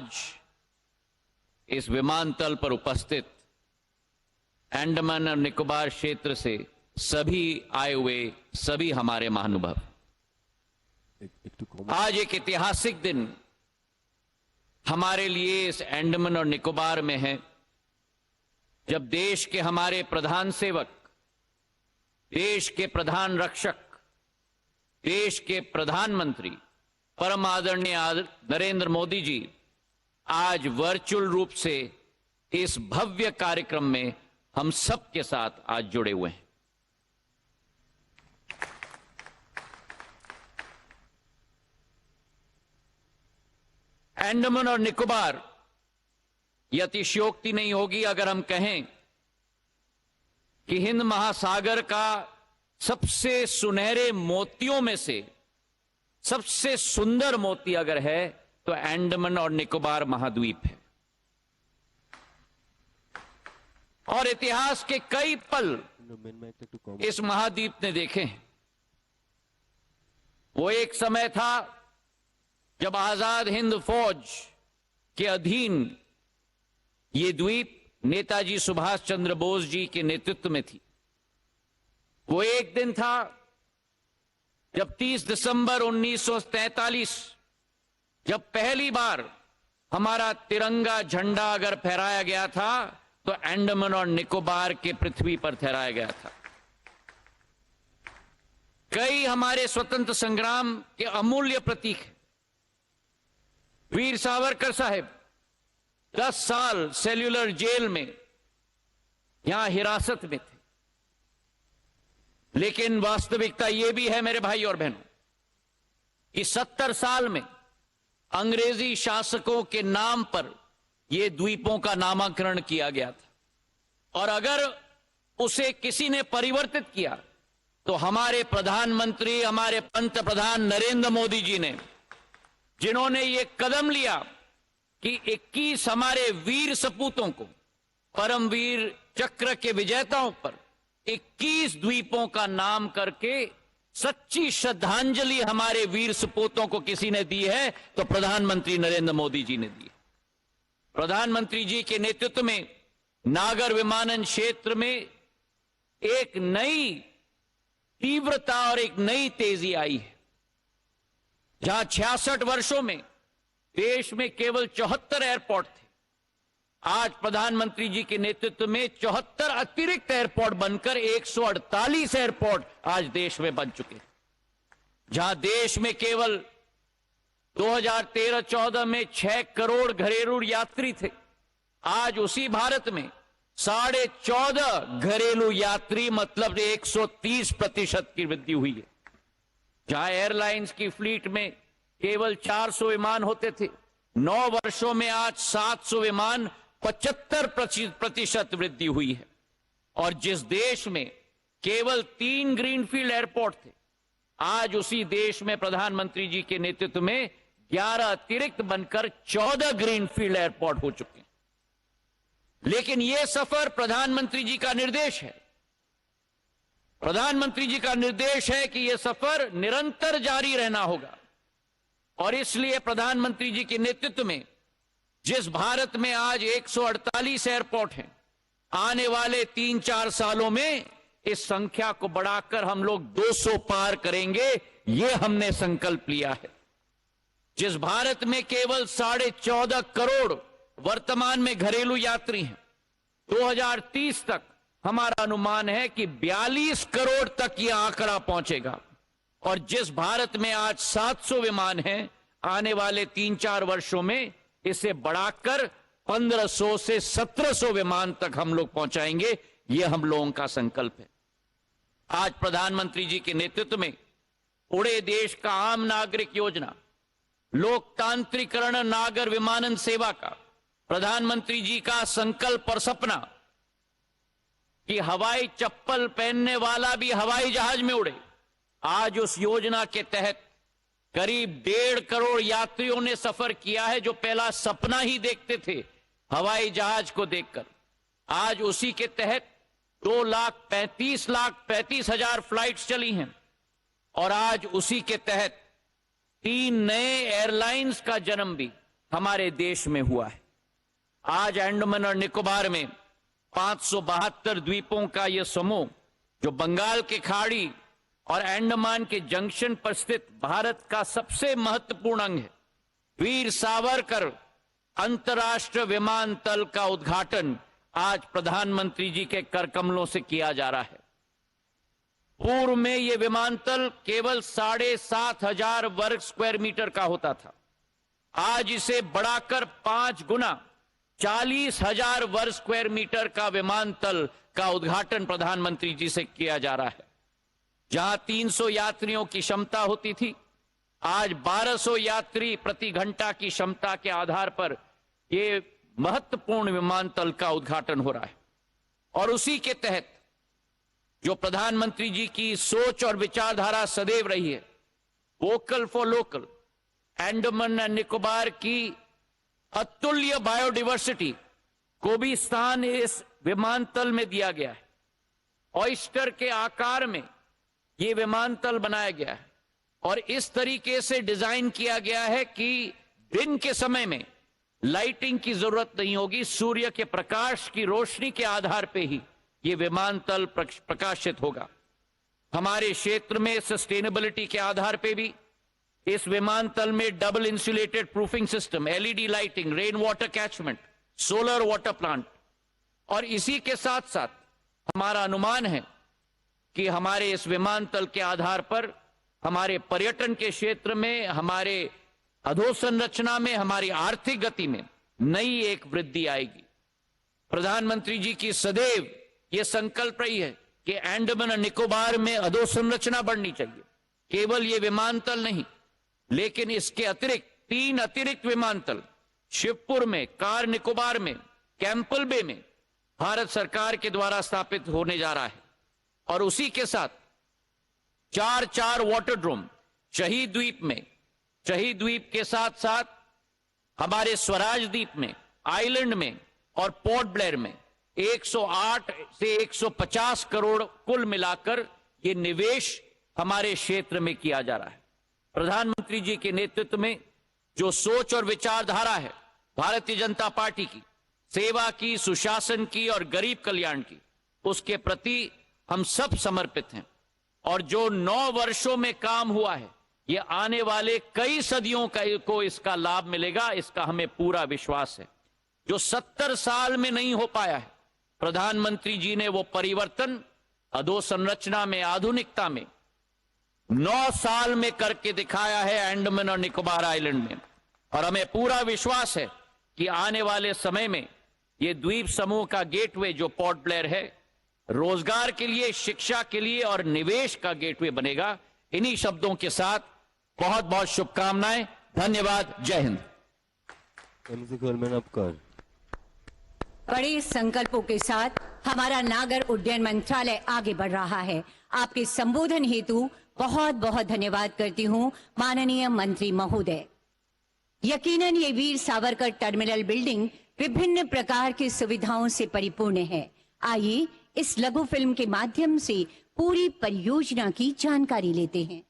आज इस विमानतल पर उपस्थित अंडमान और निकोबार क्षेत्र से सभी आए हुए सभी हमारे महानुभाव, आज एक ऐतिहासिक दिन हमारे लिए इस अंडमान और निकोबार में है, जब देश के हमारे प्रधान सेवक, देश के प्रधान रक्षक, देश के प्रधानमंत्री परम आदरणीय नरेंद्र मोदी जी आज वर्चुअल रूप से इस भव्य कार्यक्रम में हम सब के साथ आज जुड़े हुए हैं। अंडमान और निकोबार, यह अतिशयोक्ति नहीं होगी अगर हम कहें कि हिंद महासागर का सबसे सुनहरे मोतियों में से सबसे सुंदर मोती अगर है तो अंडमान और निकोबार महाद्वीप है। और इतिहास के कई पल इस महाद्वीप ने देखे हैं। वो एक समय था जब आजाद हिंद फौज के अधीन ये द्वीप नेताजी सुभाष चंद्र बोस जी के नेतृत्व में थी। वो एक दिन था जब 30 दिसंबर 1943 जब पहली बार हमारा तिरंगा झंडा अगर फहराया गया था तो अंडमान और निकोबार के पृथ्वी पर फहराया गया था। कई हमारे स्वतंत्र संग्राम के अमूल्य प्रतीक हैं। वीर सावरकर साहब 10 साल सेल्यूलर जेल में यहां हिरासत में थे, लेकिन वास्तविकता यह भी है मेरे भाई और बहनों कि 70 साल में अंग्रेजी शासकों के नाम पर यह द्वीपों का नामकरण किया गया था। और अगर उसे किसी ने परिवर्तित किया तो हमारे प्रधानमंत्री, हमारे पंत प्रधान नरेंद्र मोदी जी ने, जिन्होंने यह कदम लिया कि 21 हमारे वीर सपूतों को, परमवीर चक्र के विजेताओं पर 21 द्वीपों का नाम करके सच्ची श्रद्धांजलि हमारे वीर सपूतों को किसी ने दी है तो प्रधानमंत्री नरेंद्र मोदी जी ने दी। प्रधानमंत्री जी के नेतृत्व में नागर विमानन क्षेत्र में एक नई तीव्रता और एक नई तेजी आई है। जहां 66 वर्षों में देश में केवल 74 एयरपोर्ट थे, आज प्रधानमंत्री जी के नेतृत्व में 74 अतिरिक्त एयरपोर्ट बनकर 148 एयरपोर्ट आज देश में बन चुके हैं। जहां देश में केवल 2013-14 में 6 करोड़ घरेलू यात्री थे, आज उसी भारत में 14.5 घरेलू यात्री, मतलब 130% की वृद्धि हुई है। जहां एयरलाइंस की फ्लीट में केवल 400 विमान होते थे, 9 वर्षों में आज 700 विमान, 75% वृद्धि हुई है। और जिस देश में केवल 3 ग्रीनफील्ड एयरपोर्ट थे, आज उसी देश में प्रधानमंत्री जी के नेतृत्व में 11 अतिरिक्त बनकर 14 ग्रीनफील्ड एयरपोर्ट हो चुके हैं। लेकिन यह सफर प्रधानमंत्री जी का निर्देश है। प्रधानमंत्री जी का निर्देश है कि यह सफर निरंतर जारी रहना होगा। और इसलिए प्रधानमंत्री जी के नेतृत्व में जिस भारत में आज 148 एयरपोर्ट हैं, आने वाले 3-4 सालों में इस संख्या को बढ़ाकर हम लोग 200 पार करेंगे, यह हमने संकल्प लिया है। जिस भारत में केवल 14.5 करोड़ वर्तमान में घरेलू यात्री हैं, 2030 तक हमारा अनुमान है कि 42 करोड़ तक यह आंकड़ा पहुंचेगा। और जिस भारत में आज 700 विमान हैं, आने वाले 3-4 वर्षों में इसे बढ़ाकर 1500 से 1700 विमान तक हम लोग पहुंचाएंगे। यह हम लोगों का संकल्प है। आज प्रधानमंत्री जी के नेतृत्व में उड़े देश का आम नागरिक योजना, लोकतांत्रिकरण नागर विमानन सेवा का प्रधानमंत्री जी का संकल्प और सपना कि हवाई चप्पल पहनने वाला भी हवाई जहाज में उड़े, आज उस योजना के तहत करीब 1.5 करोड़ यात्रियों ने सफर किया है, जो पहला सपना ही देखते थे हवाई जहाज को देखकर। आज उसी के तहत 2,35,35,000 फ्लाइट्स चली हैं। और आज उसी के तहत 3 नए एयरलाइंस का जन्म भी हमारे देश में हुआ है। आज अंडमान और निकोबार में 572 द्वीपों का यह समूह, जो बंगाल की खाड़ी और अंडमान के जंक्शन पर स्थित भारत का सबसे महत्वपूर्ण अंग है, वीर सावरकर अंतर्राष्ट्रीय विमानतल का उद्घाटन आज प्रधानमंत्री जी के कर कमलों से किया जा रहा है। पूर्व में यह विमानतल केवल 7,500 वर्ग स्क्वायर मीटर का होता था। आज इसे बढ़ाकर 5 गुना 40,000 वर्ग स्क्वायर मीटर का विमानतल का उद्घाटन प्रधानमंत्री जी से किया जा रहा है। जहां 300 यात्रियों की क्षमता होती थी, आज 1200 यात्री प्रति घंटा की क्षमता के आधार पर यह महत्वपूर्ण विमानतल का उद्घाटन हो रहा है। और उसी के तहत जो प्रधानमंत्री जी की सोच और विचारधारा सदैव रही है, vocal for local, Andaman and Nicobar की अतुल्य बायोडाइवर्सिटी को भी स्थान इस विमानतल में दिया गया है। ऑयस्टर के आकार में यह विमानतल बनाया गया है और इस तरीके से डिजाइन किया गया है कि दिन के समय में लाइटिंग की जरूरत नहीं होगी। सूर्य के प्रकाश की रोशनी के आधार पर ही यह विमानतल प्रकाशित होगा। हमारे क्षेत्र में सस्टेनेबिलिटी के आधार पर भी इस विमानतल में double insulated proofing system, LED lighting, rain water catchment, solar water plant, और इसी के साथ साथ हमारा अनुमान है कि हमारे इस विमानतल के आधार पर हमारे पर्यटन के क्षेत्र में, हमारे अधोसंरचना में, हमारी आर्थिक गति में नई एक वृद्धि आएगी। प्रधानमंत्री जी की सदैव यह संकल्प रही है कि अंडमान और निकोबार में अधोसंरचना बढ़नी चाहिए। केवल यह विमानतल नहीं, लेकिन इसके अतिरिक्त 3 अतिरिक्त विमानतल शिवपुर में, कार निकोबार में, कैंपल बे में भारत सरकार के द्वारा स्थापित होने जा रहा है। और उसी के साथ 4 वाटरड्रोम शहीद द्वीप में, शहीद द्वीप के साथ साथ हमारे स्वराज द्वीप में, आइलैंड में और पोर्ट ब्लेयर में 108 से 150 करोड़ कुल मिलाकर ये निवेश हमारे क्षेत्र में किया जा रहा है। प्रधानमंत्री जी के नेतृत्व में जो सोच और विचारधारा है भारतीय जनता पार्टी की, सेवा की, सुशासन की और गरीब कल्याण की, उसके प्रति हम सब समर्पित हैं। और जो 9 वर्षों में काम हुआ है, ये आने वाले कई सदियों को इसका लाभ मिलेगा, इसका हमें पूरा विश्वास है। जो 70 साल में नहीं हो पाया है, प्रधानमंत्री जी ने वो परिवर्तन अधोसंरचना में, आधुनिकता में 9 साल में करके दिखाया है अंडमान और निकोबार आइलैंड में। और हमें पूरा विश्वास है कि आने वाले समय में ये द्वीप समूह का गेटवे जो पोर्ट ब्लेयर है, रोजगार के लिए, शिक्षा के लिए और निवेश का गेटवे बनेगा। इन्हीं शब्दों के साथ बहुत बहुत शुभकामनाएं। धन्यवाद। जय हिंद। बड़े संकल्पों के साथ हमारा नागर उड्डयन मंत्रालय आगे बढ़ रहा है। आपके संबोधन हेतु बहुत बहुत धन्यवाद करती हूं माननीय मंत्री महोदय। यकीनन ये वीर सावरकर टर्मिनल बिल्डिंग विभिन्न प्रकार की सुविधाओं से परिपूर्ण है। आइए इस लघु फिल्म के माध्यम से पूरी परियोजना की जानकारी लेते हैं।